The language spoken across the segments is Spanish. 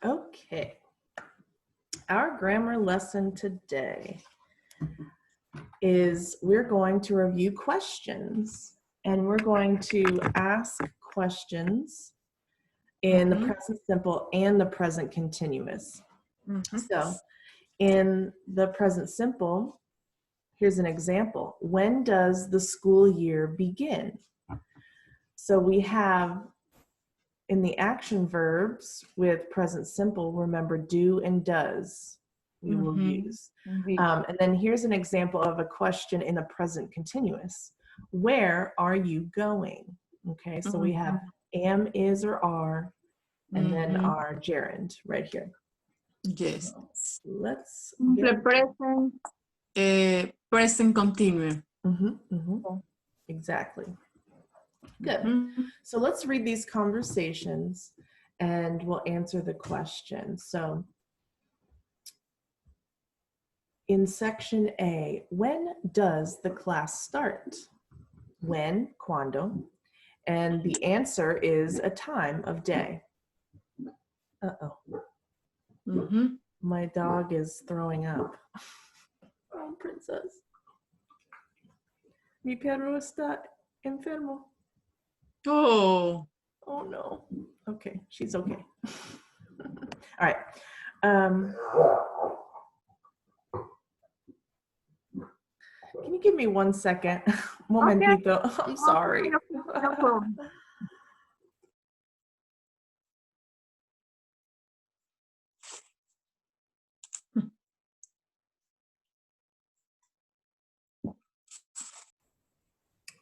Okay. Our grammar lesson today is we're going to review questions, and we're going to ask questions in the present simple and the present continuous. So in the present simple, here's an example. When does the school year begin? So we have in the action verbs with present simple, remember do and does we will use. And then here's an example of a question in the present continuous. Where are you going? Okay, so we have am, is, or are, and then our gerund right here. Yes. So let's The present continuous. Exactly. Good. So let's read these conversations and we'll answer the question. So in section A, when does the class start? When, cuando, and the answer is a time of day. Uh-oh. My dog is throwing up. Oh, princess. Mi perro está enfermo. Oh. Oh no. Okay, she's okay. All right. Can you give me 1 second? Momentito. Okay. I'm sorry. No problem.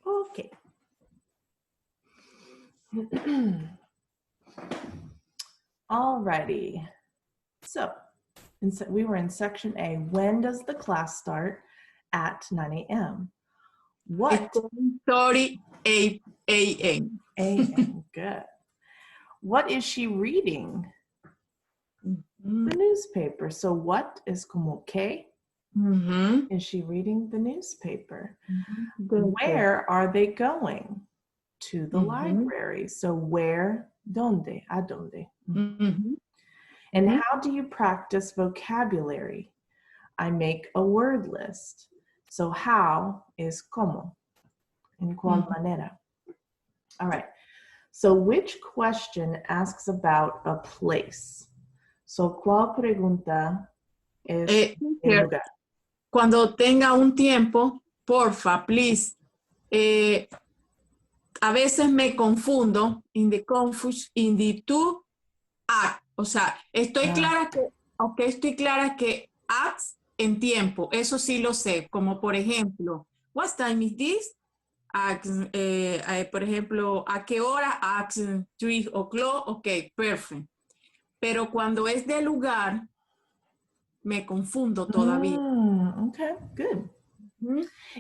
Okay. Alrighty. So we were in section A. When does the class start? At 9 a.m. What? 8 a.m. A.m. Good. What is she reading? The newspaper. So what is como que? Is she reading the newspaper? Where are they going? To the library. So where? Donde? A donde? And how do you practice vocabulary? I make a word list. So how is como? En cuál manera? All right. So which question asks about a place? So ¿cuál pregunta es el lugar? Cuando tenga un tiempo, porfa, please. A veces me confundo in the to act. O sea, estoy clara que acts en tiempo. Eso sí lo sé. Como por ejemplo, what time is this? Por ejemplo, ¿a qué hora? At 3 o'clock. Ok, perfect. Pero cuando es de lugar, me confundo todavía. Okay, good.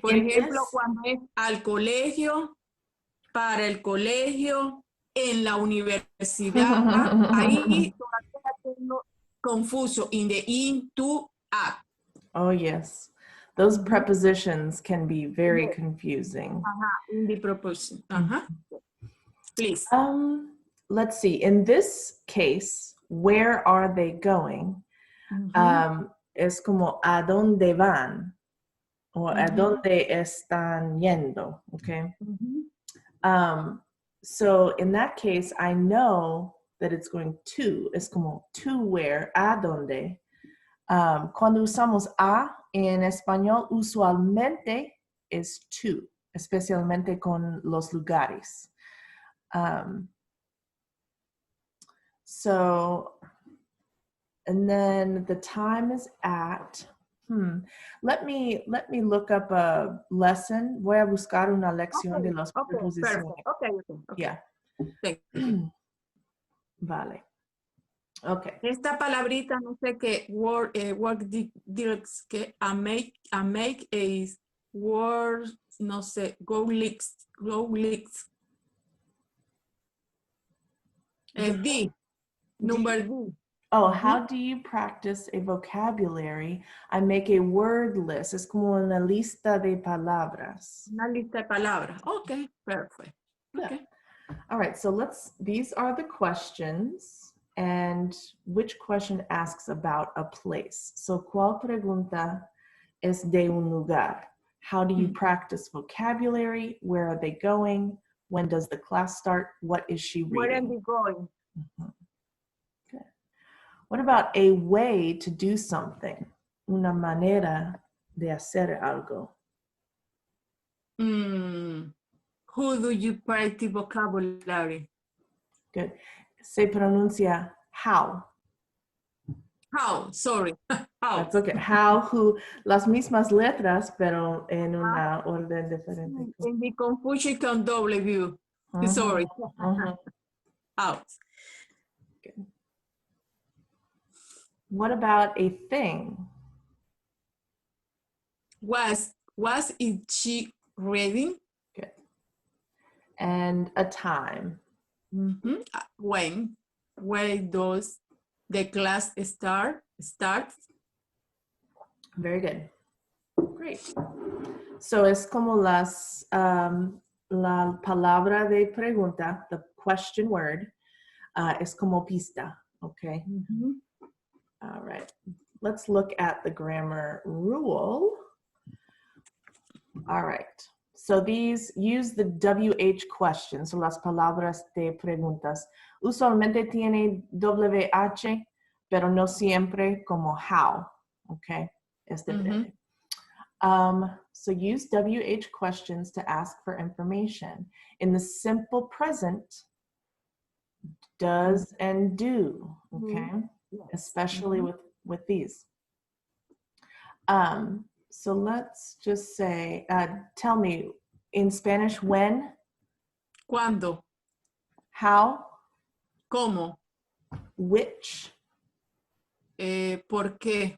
Por ejemplo, cuando es al colegio, para el colegio, en la universidad, ahí todavía tengo confuso in the in, to, at. Oh, yes. Those prepositions can be very confusing. In the preposition. Please. Let's see. In this case, where are they going? Es como a dónde van o a dónde están yendo. Okay. So in that case, I know that it's going to. Es como to where, a dónde. Cuando usamos a en español, usualmente es to, especialmente con los lugares. So, and then the time is at. Let me look up a lesson. Voy a buscar una lección de las preposiciones. Okay. Yeah. Vale. Okay. Esta palabrita, no sé qué, work directs, que a make is word, no sé, go leaks. D, number D. Oh, how do you practice a vocabulary? I make a word list. Es como una lista de palabras. Una lista de palabras. Okay, perfect. Okay. All right, so these are the questions. and which question asks about a place. So, ¿cuál pregunta es de un lugar? How do you practice vocabulary? Where are they going? When does the class start? What is she reading? Where are they going? Okay. What about a way to do something? Una manera de hacer algo. Who do you practice vocabulary? Good. Se pronuncia how. How? Sorry. How? That's okay. How, who, las mismas letras, pero en una orden diferente. En mi confusion con W. Sorry. How? Good. What about a thing? Was she reading? Good. And a time. When does the class start? Very good. Great. So es como la palabra de pregunta, the question word, es como pista, okay? All right. Let's look at the grammar rule. All right. So these use the WH questions, so las palabras de preguntas. Usualmente tiene WH, pero no siempre como how, okay? Es diferente. So use WH questions to ask for information. In the simple present, does and do, okay? Especially with these. So let's just say, tell me, in Spanish, when? ¿Cuándo? How? ¿Cómo? Which? ¿Por qué?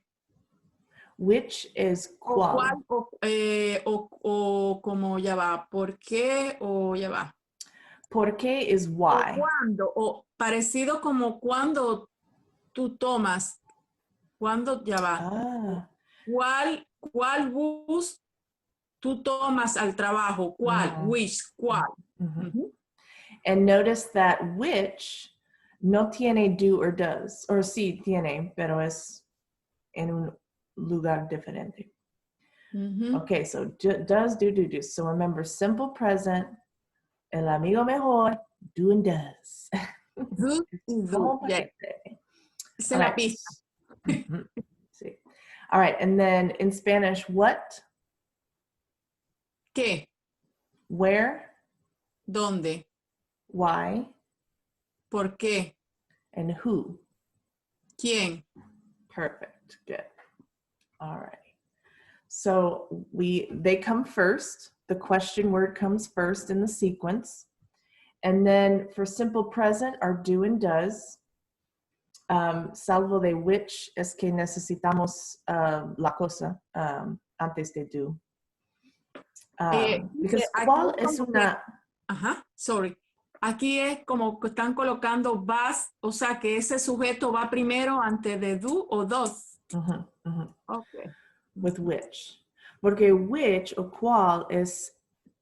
Which is cuál. O como ya va. ¿Por qué o ya va? Por qué is why. O cuándo. O parecido como cuando tú tomas. ¿Cuándo ya va? ¿Cuál bus tú tomas al trabajo? ¿Cuál? Which? ¿Cuál? And notice that which no tiene do or does, or sí tiene, pero es en un lugar diferente. Okay, so does, do. So remember, simple present, el amigo mejor, do and does. Do and do. Yeah. Se la pista. Sí. All right, and then in Spanish, what? ¿Qué? Where? ¿Dónde? Why? ¿Por qué? And who? ¿Quién? Perfect, good. All right. So they come first. The question word comes first in the sequence. And then for simple present, our do and does. Salvo de which es que necesitamos la cosa antes de do. Because cuál es una... Sorry. Aquí es como que están colocando vas, o sea que ese sujeto va primero antes de do o does. Okay. With which. Porque which o cuál es,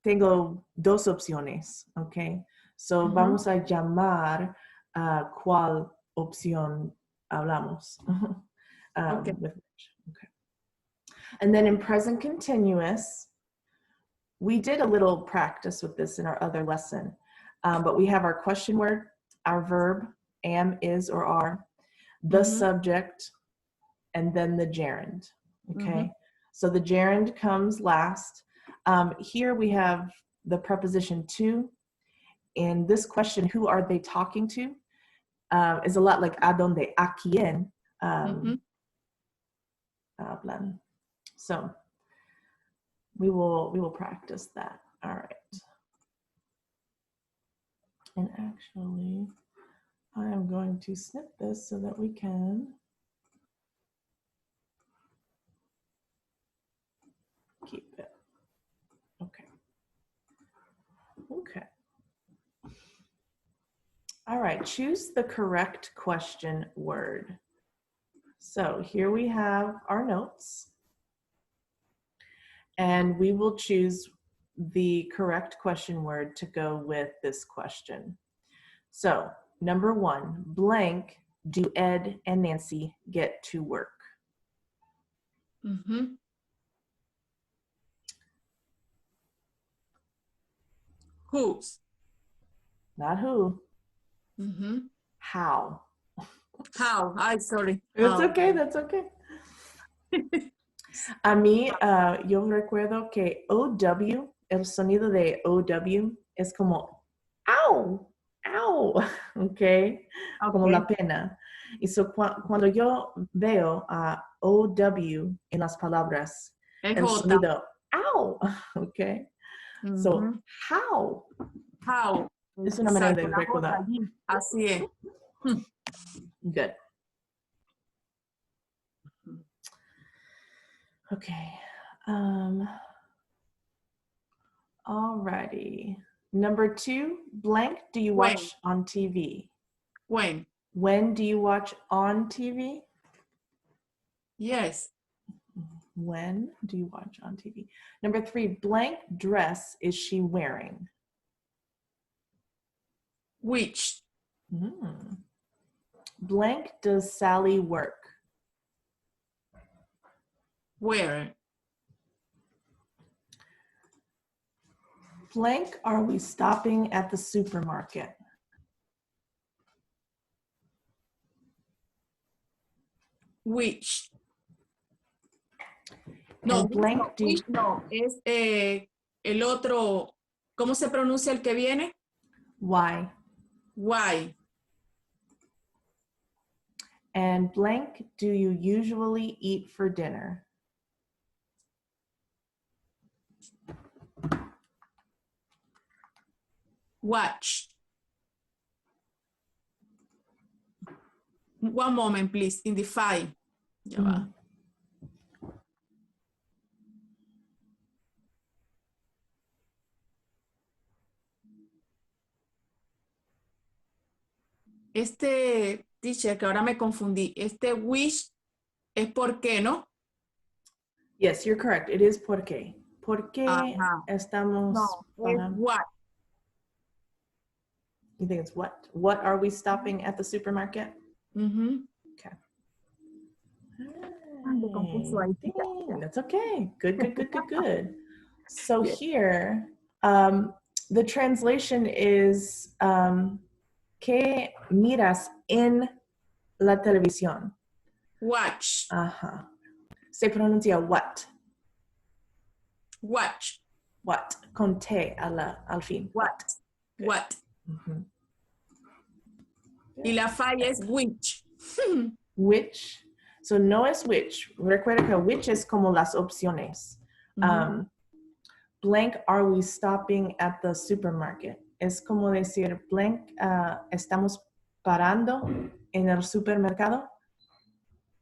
tengo dos opciones, okay? So vamos a llamar cuál opción hablamos. Okay. With which. Okay. And then in present continuous, we did a little practice with this in our other lesson, but we have our question word, our verb, am, is, or are, the subject, and then the gerund, okay? So the gerund comes last. Here we have the preposition to. In this question, who are they talking to? Is a lot like a donde, a quién hablan. So we will practice that. All right. And actually, I am going to snip this so that we can keep it. Okay. Okay. All right, choose the correct question word. So here we have our notes. And we will choose the correct question word to go with this question. So number one, blank do Ed and Nancy get to work? Whose? Not who. How. How? I'm sorry. That's okay, that's okay. A mí, yo recuerdo que OW, el sonido de OW es como, ¡au! ¡Au! Okay? Como la pena. Y cuando yo veo a OW en las palabras, el sonido, ¡au! Okay? So, how? How? Es una manera de recordar. Así es. Good. Okay. Alrighty. Number 2, blank do you watch on TV? When? When do you watch on TV? Yes. When do you watch on TV? Number 3, blank dress is she wearing? Which? Blank does Sally work? Where? Blank are we stopping at the supermarket? Which? No, blank no, es el otro, ¿cómo se pronuncia el que viene? Why. Why. And blank do you usually eat for dinner? Watch. One moment, please. In the file. Ya va. Este, teacher, que ahora me confundí. Este wish es por qué, ¿no? Yes, you're correct. It is por qué. ¿Por qué estamos? No, es what. You think it's what? What are we stopping at the supermarket? Okay. That's okay. Good, good, good, good, good. So here, the translation is, ¿qué miras en la televisión? Watch. Se pronuncia what? Watch. What? Con T al fin. What? Good. What? Y la falla es which. Which. So no es which. Recuerda que which es como las opciones. Blank, are we stopping at the supermarket? Es como decir, blank, estamos parando en el supermercado.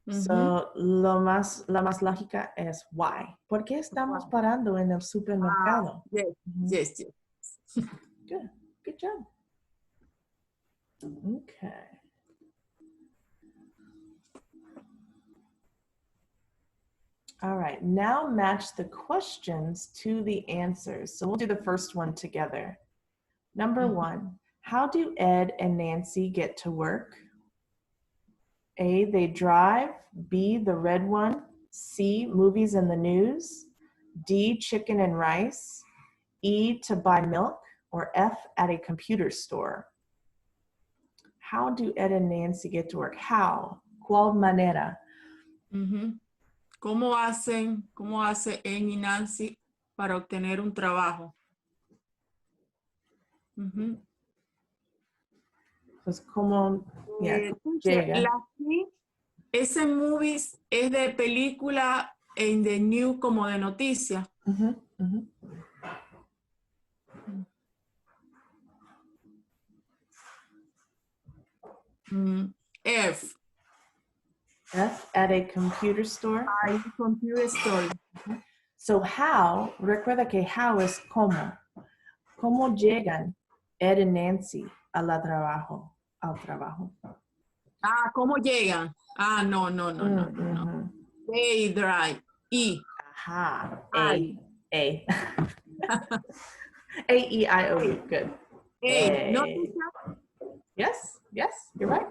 So la más lógica es why. ¿Por qué estamos parando en el supermercado? Yes. Good. Good job. Okay. All right, now match the questions to the answers. So we'll do the first one together. Number 1, how do Ed and Nancy get to work? A, they drive. B, the red one. C, movies and the news. D, chicken and rice. E, to buy milk. Or F, at a computer store. How do Ed and Nancy get to work? How? ¿Cuál manera? ¿Cómo hace Ed y Nancy para obtener un trabajo? Pues como llega. Ese movies es de película en the new como de noticia. F. F, at a computer store. A computer store. So how, recuerda que how es cómo. ¿Cómo llegan Ed y Nancy al trabajo? ¿Cómo llegan? No. They drive. E. Ajá. A. A, E, I, O, U. Good. A. Yes, you're right.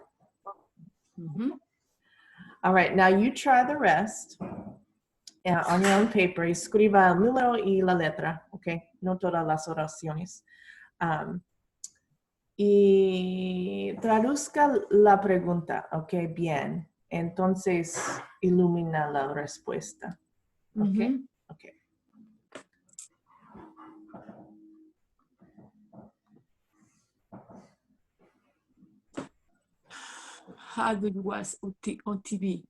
All right, now you try the rest on your own paper. Escriba el número y la letra, okay? No todas las oraciones. Y traduzca la pregunta, ok, bien. Entonces, ilumina la respuesta. Ok, ok. How do you watch on TV?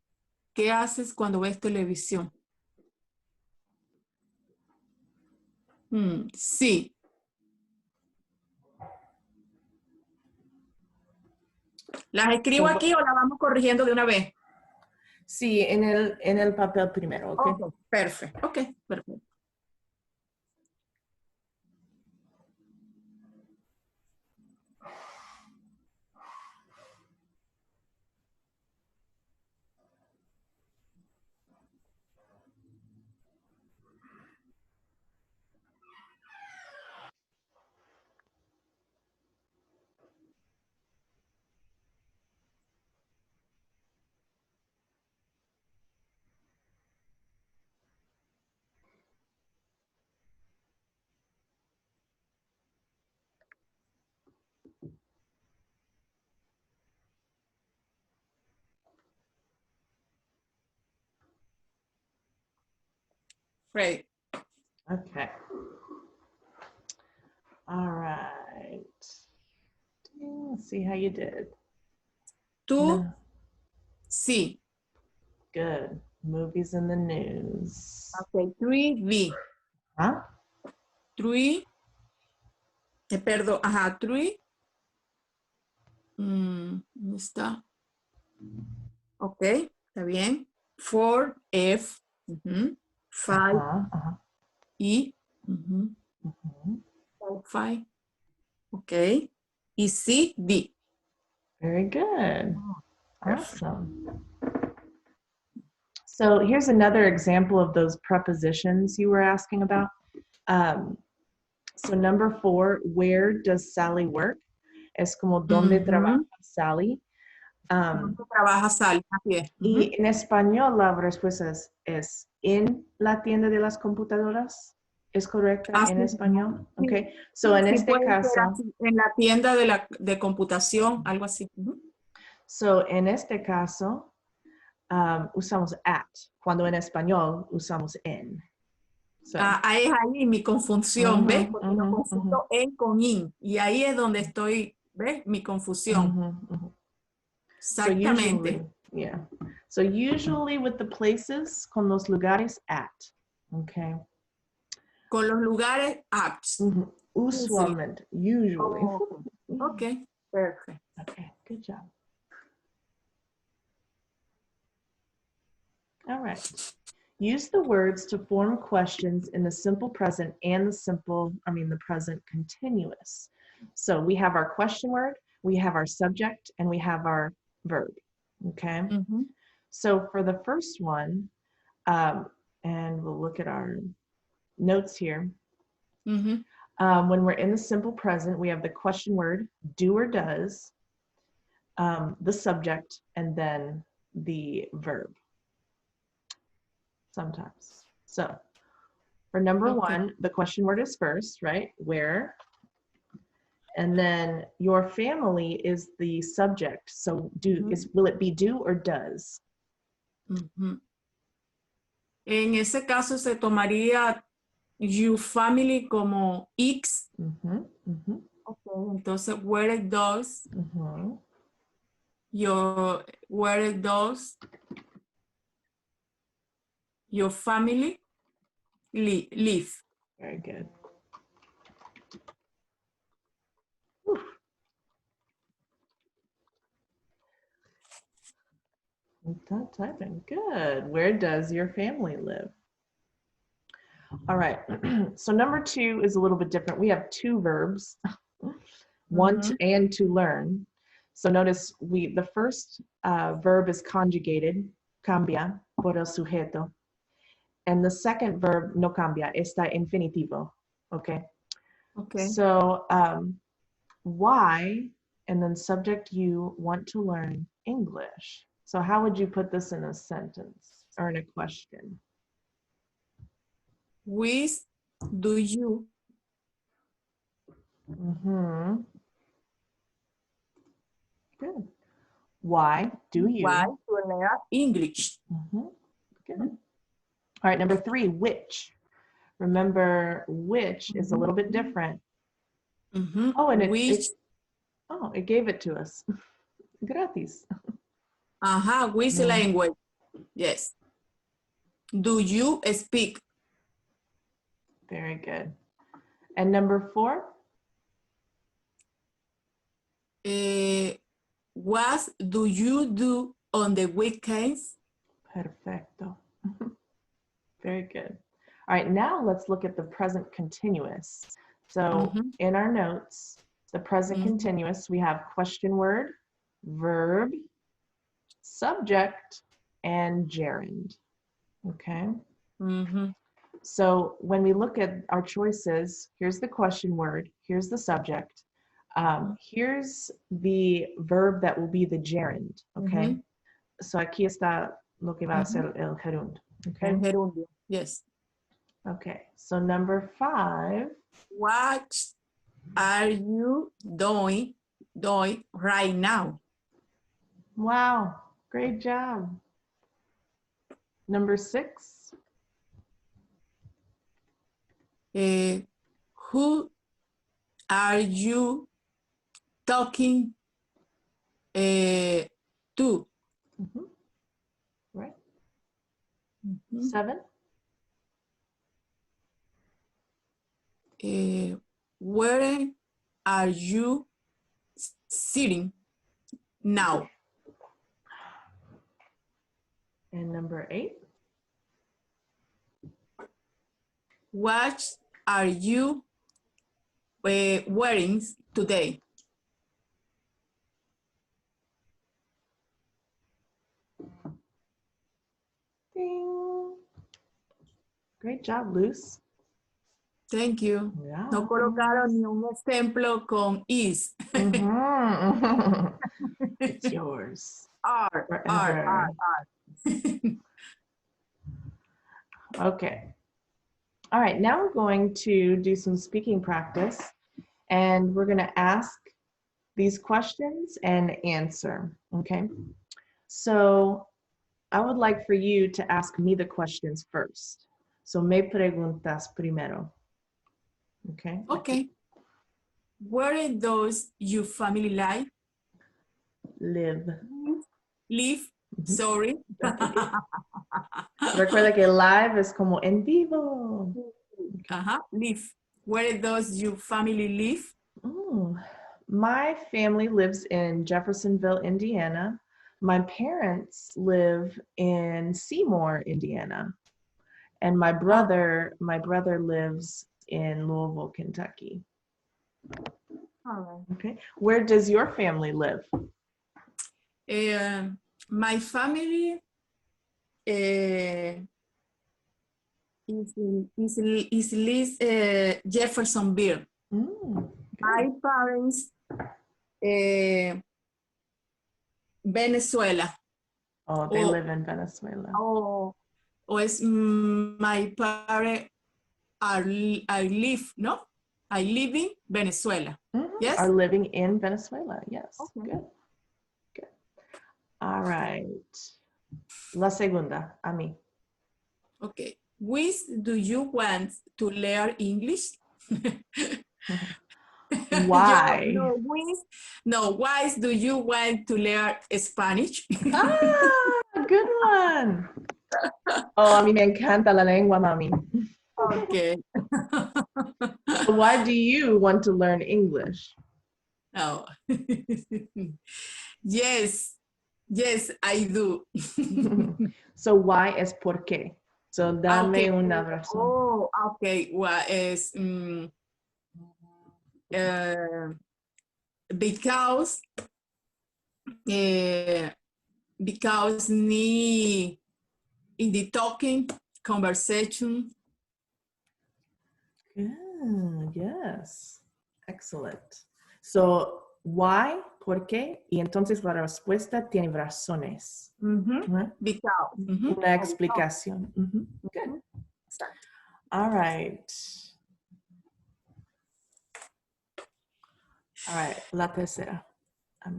¿Qué haces cuando ves televisión? Sí. ¿Las escribo aquí o las vamos corrigiendo de una vez? Sí, en el papel primero, ¿ok? Okay, perfecto, ok, perfecto. Great. Okay. All right. Let's see how you did. Tú, No. sí. Good. Movies in the news. Ok, 3B. Huh? 3. Perdón, ajá, 3. ¿Dónde está? Ok, está bien. 4F. 5 E. 5. Ok. Y C, D. Very good. Perfect. Awesome. So here's another example of those prepositions you were asking about. So number 4, where does Sally work? Es como ¿dónde trabaja Sally? ¿Dónde trabaja Sally? Así es. Y en español la respuesta es en la tienda de las computadoras. ¿Es correcta en español? Sí. Okay. So en este puede ser caso, así, en la tienda de computación, algo así. so en este caso usamos at, cuando en español usamos en. So. Es ahí mi confusión, ¿ves? Porque lo confundo en con in. Y ahí es donde estoy, ¿ves? Mi confusión. Exactamente. So usually with the places, con los lugares at. Okay. Con los lugares at. Usualmente, usually. Okay, perfect. Okay, good job. All right. Use the words to form questions in the simple present and the present continuous. So we have our question word, we have our subject, and we have our verb, okay? So for the first one, and we'll look at our notes here. When we're in the simple present, we have the question word, do or does, the subject, and then the verb. Sometimes. So for number 1, the question word is first, right? Where? And then your family is the subject. So will it be do or does? En ese caso se tomaría your family como X. Okay, entonces where does your family live? Very good. Stop typing. Good. Where does your family live? All right. So number 2 is a little bit different. We have 2 verbs, want and to learn. So notice the first verb is conjugated, cambia por el sujeto. And the second verb no cambia, está infinitivo. Okay. Okay. So why and then subject you want to learn English. So how would you put this in a sentence or in a question? Which do you Mm-hmm. Good. Why do you? want to learn English? Mm-hmm. Good. All right, number 3, which. Remember, which is a little bit different. Mhm. Oh, and Which, it gave it to us. Gratis. which Yeah. language? Yes. Do you speak? Very good. And number 4? What do you do on the weekends? Perfecto. Very good. All right, now let's look at the present continuous. So in our notes, the present continuous, we have question word, verb, subject, and gerund. Okay. So when we look at our choices, here's the question word, here's the subject, here's the verb that will be the gerund. Okay. So aquí está lo que va a ser el gerund. Okay. El gerundio. Yes. Okay. So number 5. What are you doing right now? Wow. Great job. Number 6. Who are you talking to? Right. 7. Where are you sitting now? And number 8. What are you wearing today? Ding. Great job, Luz. Thank you. Yeah. No colocaron ni un ejemplo con is. It's yours. R. Okay. All right, now we're going to do some speaking practice, and we're going to ask these questions and answer, okay? So I would like for you to ask me the questions first. So me preguntas primero. Okay? Okay. Where does your family live? Live. Sorry. Recuerda que live es como en vivo. Live. Where does your family live? My family lives in Jeffersonville, Indiana. My parents live in Seymour, Indiana. And my brother lives in Louisville, Kentucky. Okay. Where does your family live? My family is Jeffersonville. My parents Venezuela. Oh, they live in Venezuela. O es my parents I live in Venezuela. Yes. Are living in Venezuela. Yes. Okay. Good. All right. La segunda, a mí. Okay. Which do you want to learn English? Why? Why do you want to learn Spanish? Good one. Oh, a mí me encanta la lengua, mami. Okay. So why do you want to learn English? Oh. Yes, I do. So why es por qué? So dame una razón. Oh, okay. Well, es because in the talking conversation. Yes, excellent. So why, por qué, y entonces la respuesta tiene razones. ¿No? Because. Una explicación. Good. Exacto. All right. All right, la tercera.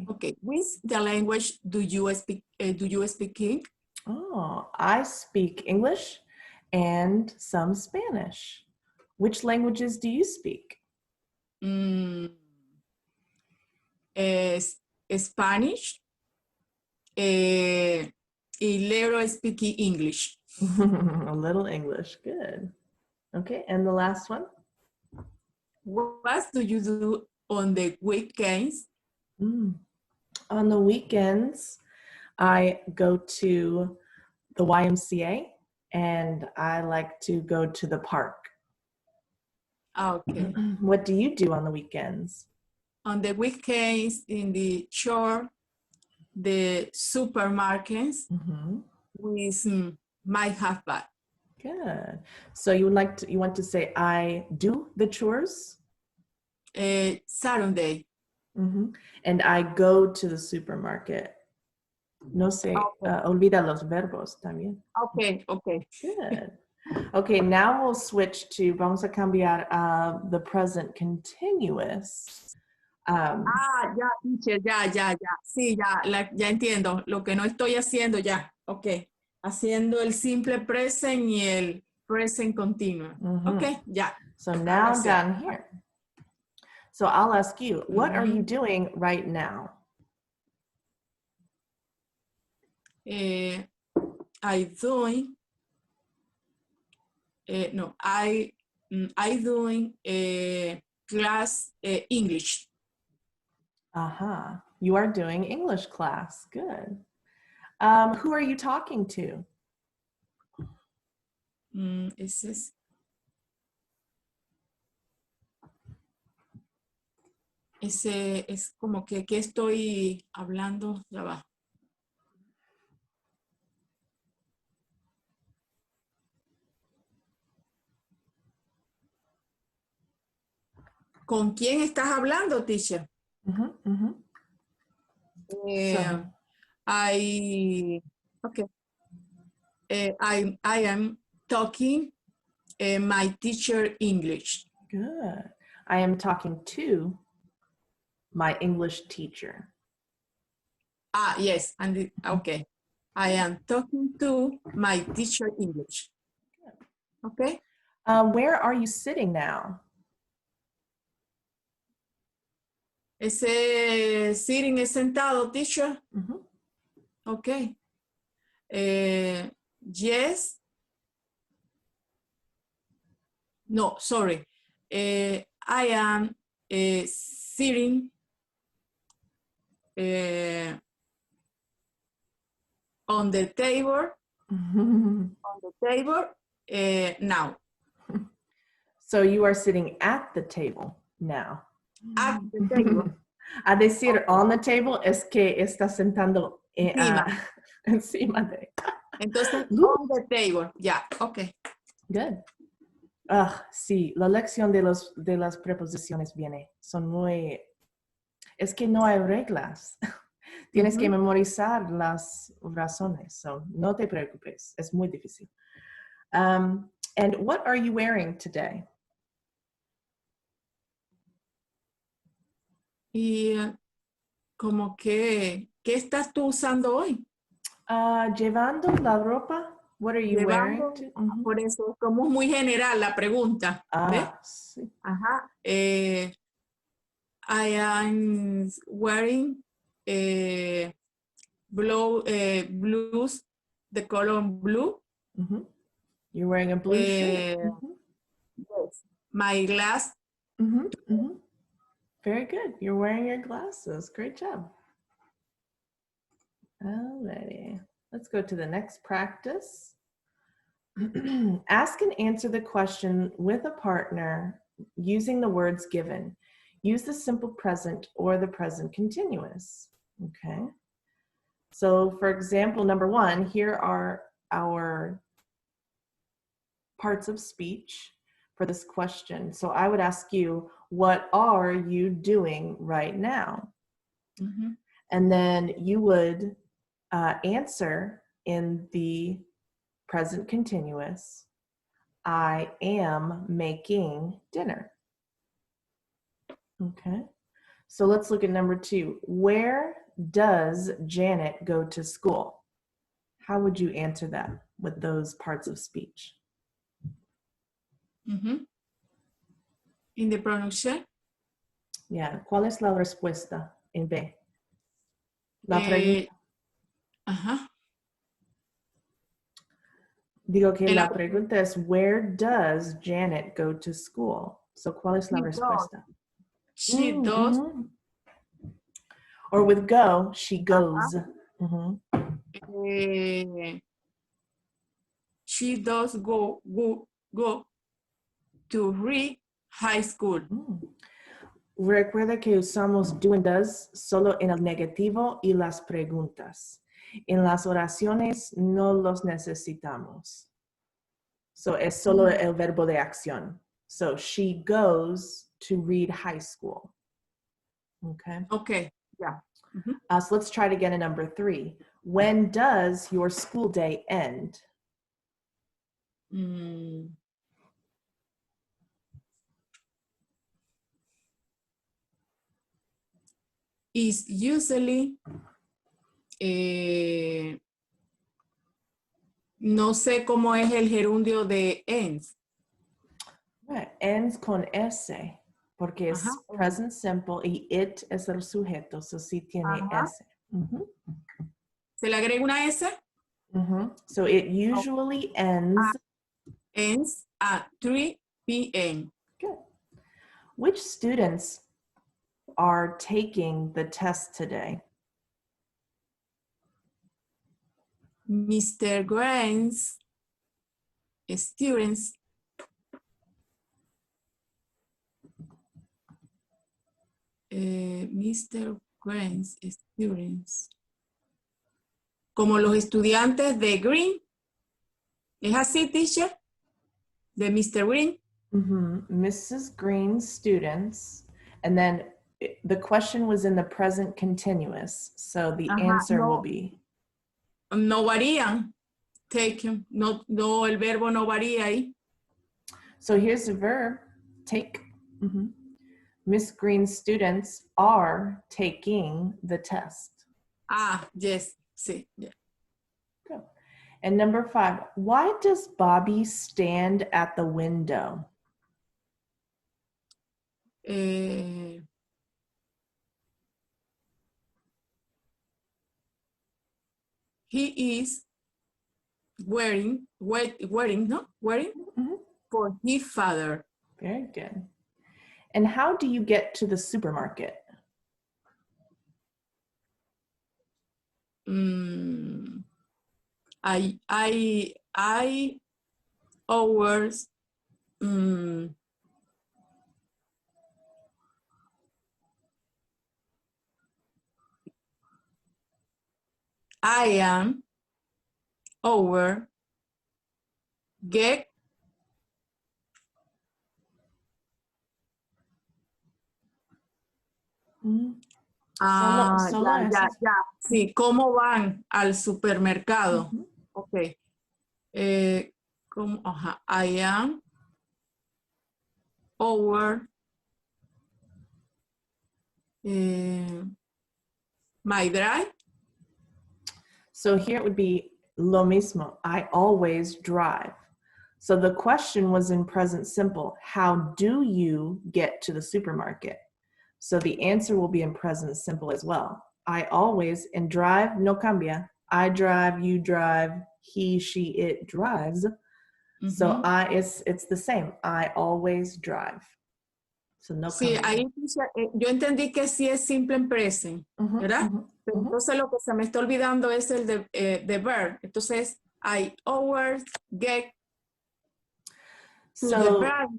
Okay, which the language do you speak in? Oh, I speak English and some Spanish. Which languages do you speak? Spanish, y little speaking English. A little English, good. Okay, and the last one? What do you do on the weekends? On the weekends, I go to the YMCA and I like to go to the park. Okay. What do you do on the weekends? On the weekends in the shore, the supermarkets with my husband. Good. So you want to say I do the chores? Saturday. And I go to the supermarket. No sé, olvida los verbos también. Okay. Good. Okay, now we'll switch to, vamos a cambiar the present continuous. Ya, teacher, ya. Sí, ya entiendo. Lo que no estoy haciendo ya. Ok. Haciendo el simple present y el present continuo. Ok, ya. So now down here. So I'll ask you, what are you doing right now? I doing class English. You are doing English class. Good. Who are you talking to? Ese es como que estoy hablando, ya va. ¿Con quién estás hablando, teacher? I am talking my teacher English. Good. I am talking to my English teacher. Yes, and okay. I am talking to my teacher English. Okay. Where are you sitting now? Ese sitting es sentado, teacher. Okay. Yes. No, sorry. I am sitting on the table. Now. So you are sitting at the table now. At the table. A decir on the table es que está sentando encima de. Entonces, on the table. Yeah, okay. Good. Sí, la lección de las preposiciones viene. Son muy... Es que no hay reglas. Tienes que memorizar las razones. So no te preocupes. Es muy difícil. And what are you wearing today? Y como que, ¿qué estás tú usando hoy? Llevando la ropa. What are you wearing? Por eso, como muy general la pregunta. Sí. Ajá. I am wearing blues, the color blue. You're wearing a blue shirt. Yes. My glass. Very good. You're wearing your glasses. Great job. Alrighty. Let's go to the next practice. Ask and answer the question with a partner using the words given. Use the simple present or the present continuous. Okay. So for example, number 1, here are our parts of speech for this question. So I would ask you, what are you doing right now? And then you would answer in the present continuous, I am making dinner. Okay, so let's look at number 2. Where does Janet go to school? How would you answer that with those parts of speech? In the pronunciation? Yeah, ¿cuál es la respuesta en B? La pregunta. Digo que la pregunta es, where does Janet go to school? So, ¿cuál es la respuesta? She does. Or with go, she goes. She does go to read high school. Recuerda que usamos do and does solo en el negativo y las preguntas. En las oraciones no los necesitamos. So es solo el verbo de acción. So she goes to read high school. Okay. Okay. Yeah. So let's try it again in number 3. When does your school day end? Is usually no sé cómo es el gerundio de ends. Right. Ends con S, porque es present simple y it es el sujeto, so sí tiene S. ¿Se le agrega una S? So it usually ends at 3 p.m. Good. Which students are taking the test today? Mr. Grant's students Mr. Grant's students, como los estudiantes de Green. ¿Es así, teacher? De Mr. Green. Mrs. Green's students, and then the question was in the present continuous, so the answer will be. No varían. Take, no, el verbo no varía ahí. So here's the verb, take. Miss Green's students are taking the test. Yes, sí. Yeah. Good. And number 5, why does Bobby stand at the window? He is wearing for his father. Very good. And how do you get to the supermarket? I always I am over get ya. Sí, ¿cómo van al supermercado? Okay. I am over my drive. So here it would be lo mismo. I always drive. So the question was in present simple. How do you get to the supermarket? So the answer will be in present simple as well. I always, and drive, no cambia. I drive, you drive, he, she, it drives. So it's the same. I always drive. So no sí, cambia. ahí yo entendí que sí es simple en present, ¿verdad? Pero entonces lo que se me está olvidando es el de verb. Entonces, I always get to the verb.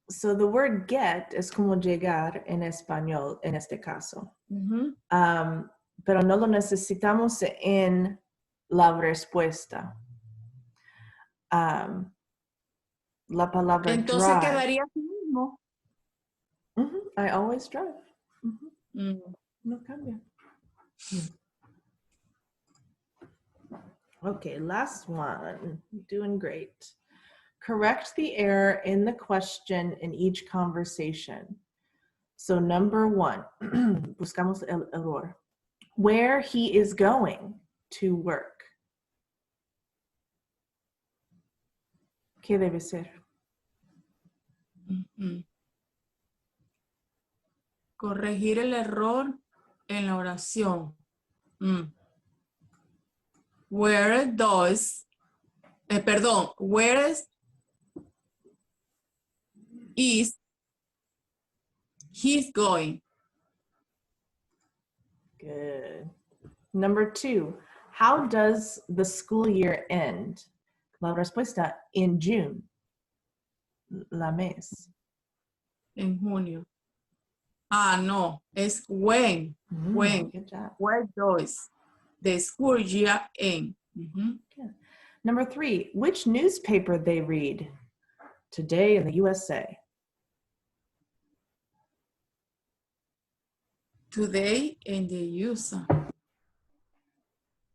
So the word get es como llegar en español en este caso. Pero no lo necesitamos en la respuesta. La palabra entonces drive. quedaría así mismo. I always drive. no cambia. Okay, last one. Doing great. Correct the error in the question in each conversation. So number 1, buscamos el error. Where he is going to work. ¿Qué debe ser? Corregir el error en la oración. Where does, where is he's going? Good. Number 2, how does the school year end? La respuesta, in June. La mes. En junio. Ah, no, es when. When. Good job. Where does the school year end? Good. Number 3, which newspaper they read? Today in the USA. Today in the USA.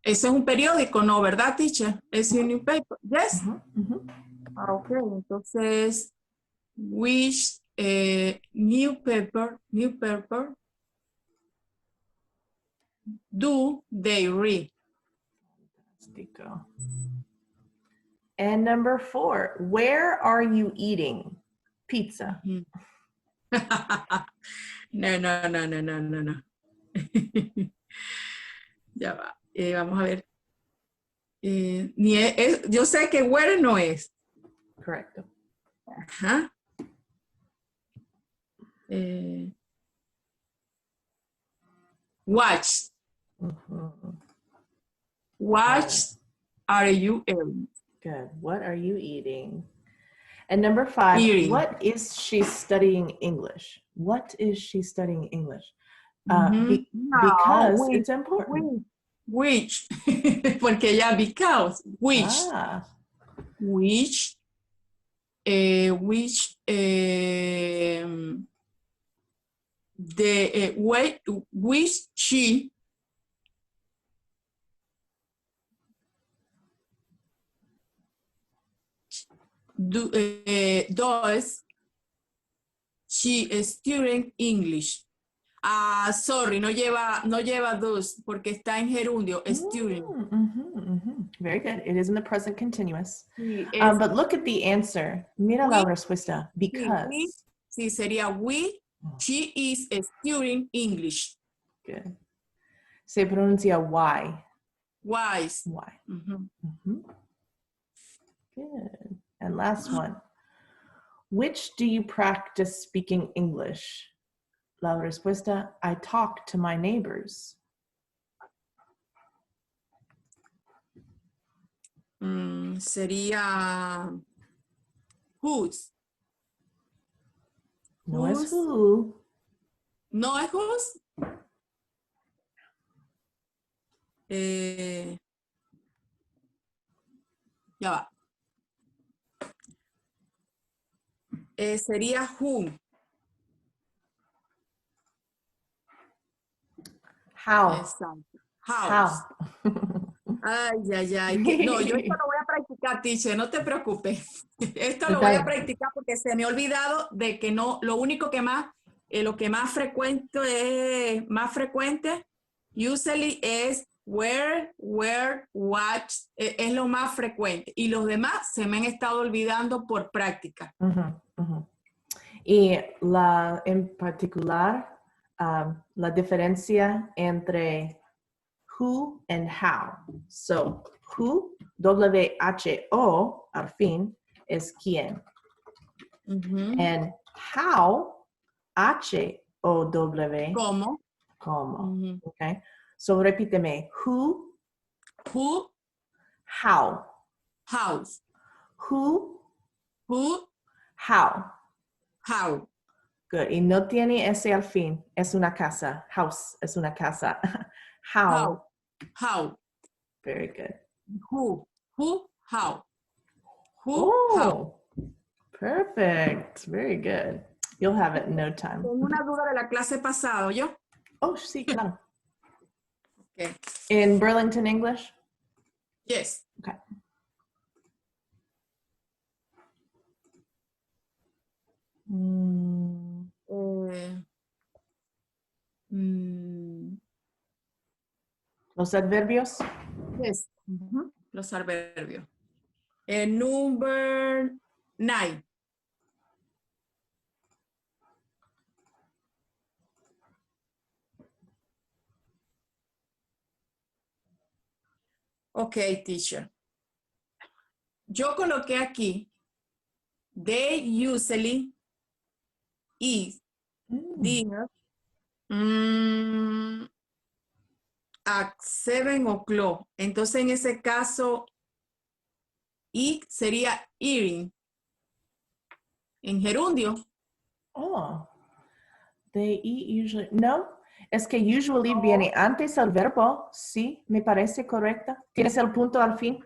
Ese es un periódico, ¿no? ¿Verdad, teacher? Es un newspaper. Yes. Ah, ok, entonces, which newspaper do they read? Fantastico. And number 4, where are you eating? Pizza. No. Ya va. Vamos a ver. Yo sé que where no es. Correcto. Ajá. Watch. Watch are you eating? Good. What are you eating? And number 5, Eating. what is she studying English? What is she studying English? Because it's important. Which. Porque ya because. Which. Which she does she studying English. Sorry, no lleva dos porque está en gerundio, student. Very good. It is in the present continuous. Sí, but look at the answer. Mira la respuesta. Because. Sí, sería she is studying English. Good. Se pronuncia why. Wise. Why. Good. And last one. Which do you practice speaking English? La respuesta, I talk to my neighbors. Sería whose. No es who. No es whose. Ya va. Sería whom. How. Exacto. How. Ay. No, yo esto lo voy a practicar, teacher, no te preocupes. Esto lo voy a practicar porque se me ha olvidado de que no, lo único que más, lo que más frecuente, usually es where, watch, es lo más frecuente. Y los demás se me han estado olvidando por práctica. Y en particular, la diferencia entre who and how. So, who, W-H-O, al fin, es quién. And how, H-O-W. ¿Cómo? ¿Cómo? Okay. So, repíteme. Who, how. House. Who, how. Good. Y no tiene S al fin. Es una casa. House es una casa. How. Very good. Who, how. How. Perfect. Very good. You'll have it in no time. Tengo una duda de la clase pasada, ¿yo? Oh, sí, claro. Okay. In Burlington English? Yes. Okay. Los adverbios? Yes. Los adverbios. Number 9. Ok, teacher. Yo coloqué aquí, they usually eat dinner at 7 o'clock. Entonces, en ese caso, eat sería eating. En gerundio. Oh. They eat usually. No, es que usually viene antes el verbo. Sí, me parece correcta. ¿Tienes el punto al fin?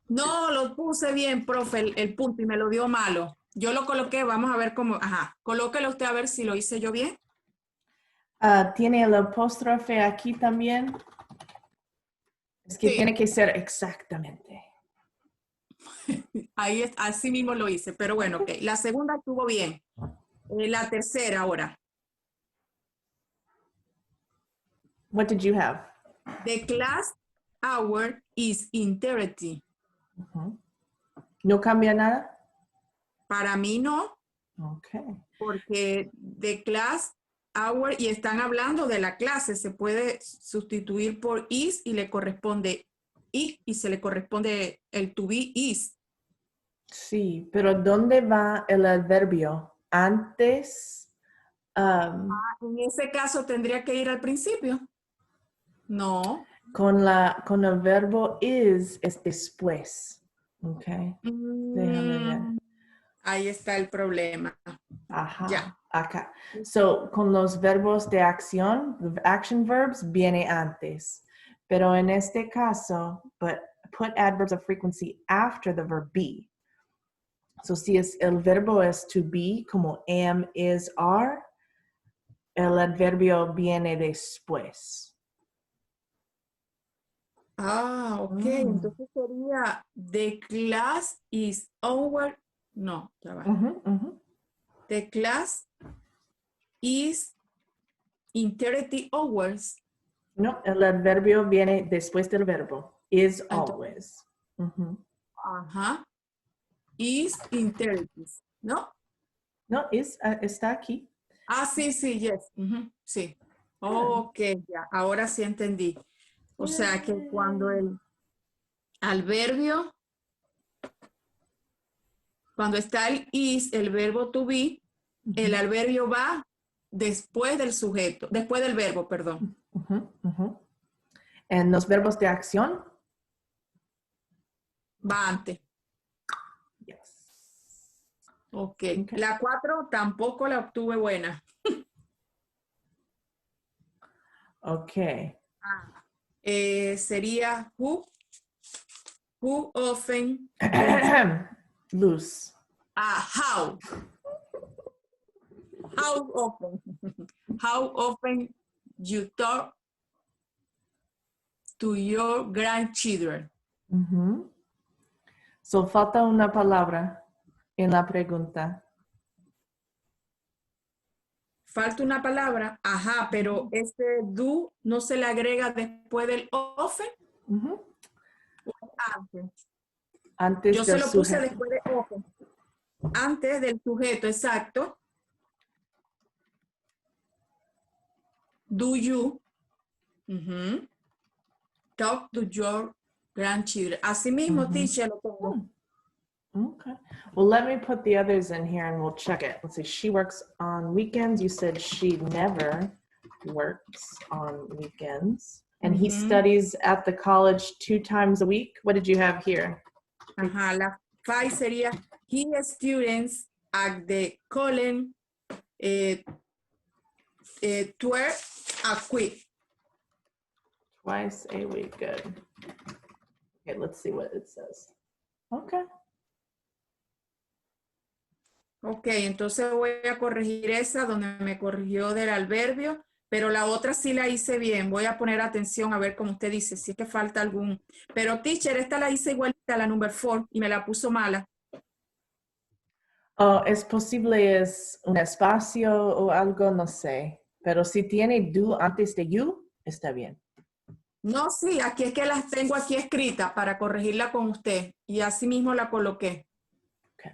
No, lo puse bien, profe, el punto y me lo dio malo. Yo lo coloqué, vamos a ver cómo. Ajá, colóquelo usted a ver si lo hice yo bien. Tiene el apóstrofe aquí también. Es que Sí. tiene que ser exactamente. Ahí es, así mismo lo hice, pero bueno, ok. La segunda estuvo bien. La tercera ahora. What did you have? The class hour is in 30. ¿No cambia nada? Para mí no, Okay. porque the class hour y están hablando de la clase, se puede sustituir por is y le corresponde it y se le corresponde el to be is. Sí, pero ¿dónde va el adverbio? Antes. En ese caso tendría que ir al principio. No. Con el verbo is es después. Okay. Déjame ver. Ahí está el problema. Ajá, Ya. acá. So, con los verbos de acción, action verbs, viene antes. Pero en este caso, but put adverbs of frequency after the verb be. So, si es, el verbo es to be, como am, is, are, el adverbio viene después. Ok. Entonces sería the class is over. No, ya va. The class is in 30 hours. No, el adverbio viene después del verbo. Is Entonces, always. ajá. Is in 30, ¿no? No, is, está aquí. Sí, sí, yes. Sí. Ok, ya. Ahora sí entendí. O sea que cuando el adverbio, cuando está el is, el verbo to be, el adverbio va después del sujeto, después del verbo, perdón. En los verbos de acción. Va antes. Yes. Ok. La 4 tampoco la obtuve buena. Ok. Sería who often Loose. how often how often you talk to your grandchildren. So falta una palabra en la pregunta. Falta una palabra, ajá, pero este do no se le agrega después del often. Antes. Antes Yo del se lo puse sujeto. después de often. Antes del sujeto, exacto. Do you talk to your grandchildren? Así mismo, teacher, lo pongo. Okay. Well, let me put the others in here and we'll check it. Let's see. She works on weekends. You said she never works on weekends. And he studies at the college 2 times a week. What did you have here? Ajá, la 5 sería he students at the college 12 a week. Twice a week. Good. Okay, let's see what it says. Okay. Ok, entonces voy a corregir esa donde me corrigió del adverbio. pero la otra sí la hice bien. Voy a poner atención a ver cómo usted dice, si es que falta algún. Pero teacher, esta la hice igualita a la number 4 y me la puso mala. Oh, es posible es un espacio o algo, no sé. Pero si tiene do antes de you, está bien. No, sí, aquí es que las tengo aquí escritas para corregirla con usted y así mismo la coloqué. Okay.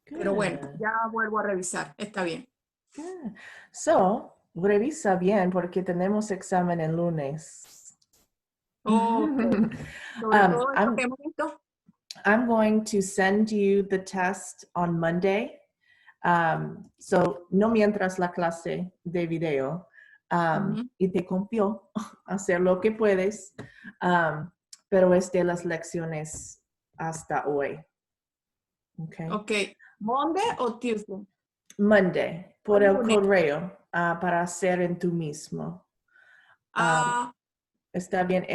Pero bueno, Good. ya vuelvo a revisar. Está bien. Good. So, revisa bien porque tenemos examen el lunes. Okay. Sobre todo esto que hemos visto. I'm going to send you the test on Monday. So, no mientras la clase de video. Y te confío hacer lo que puedes, pero es de las lecciones hasta hoy. Okay. ¿Monday o Tuesday? Monday, por el correo, para hacer en tú mismo. Está bien.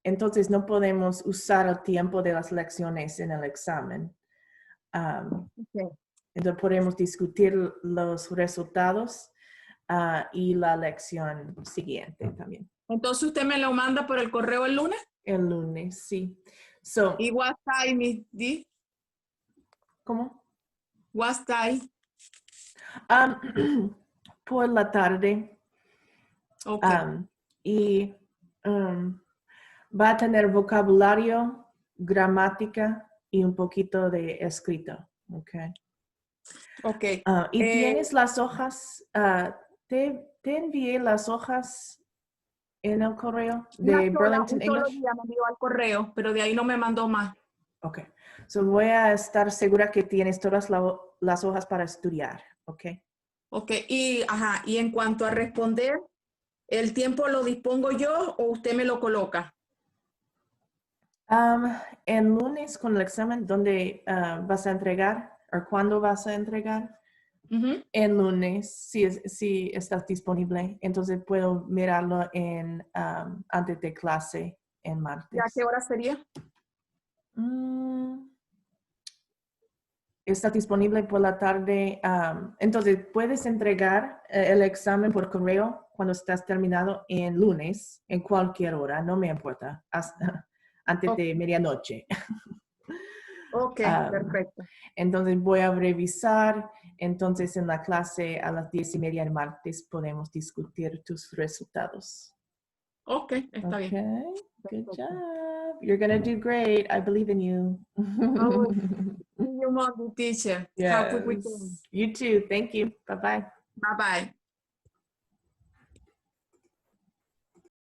Entonces no podemos usar el tiempo de las lecciones en el examen. Okay. Entonces podemos discutir los resultados y la lección siguiente también. Entonces usted me lo manda por el correo el lunes. El lunes, sí. So, ¿Y what time is this? ¿cómo? What time? Por la tarde. Okay. Y va a tener vocabulario, gramática y un poquito de escrito. Okay. Okay. Y tienes las hojas, te envié las hojas en el correo de Burlington un solo English. día me envió al correo, pero de ahí no me mandó más. Ok. So voy a estar segura que tienes todas las hojas para estudiar. Ok. Ok. Y en cuanto a responder, ¿el tiempo lo dispongo yo o usted me lo coloca? El lunes con el examen, ¿dónde vas a entregar? ¿O cuándo vas a entregar? El lunes, si estás disponible. Entonces puedo mirarlo antes de clase en martes. ¿Y a qué hora sería? Está disponible por la tarde. Entonces, puedes entregar el examen por correo cuando estás terminado en lunes, en cualquier hora, no me importa, hasta antes de medianoche. Ok, perfecto. Entonces, voy a revisar. Entonces, en la clase a las 10:30 el martes podemos discutir tus resultados. Ok, está bien. Good job. You're going to do great. I believe in you. See you Monday, teacher. Yes. Have a good weekend. You too. Thank you. Bye-bye. Bye-bye.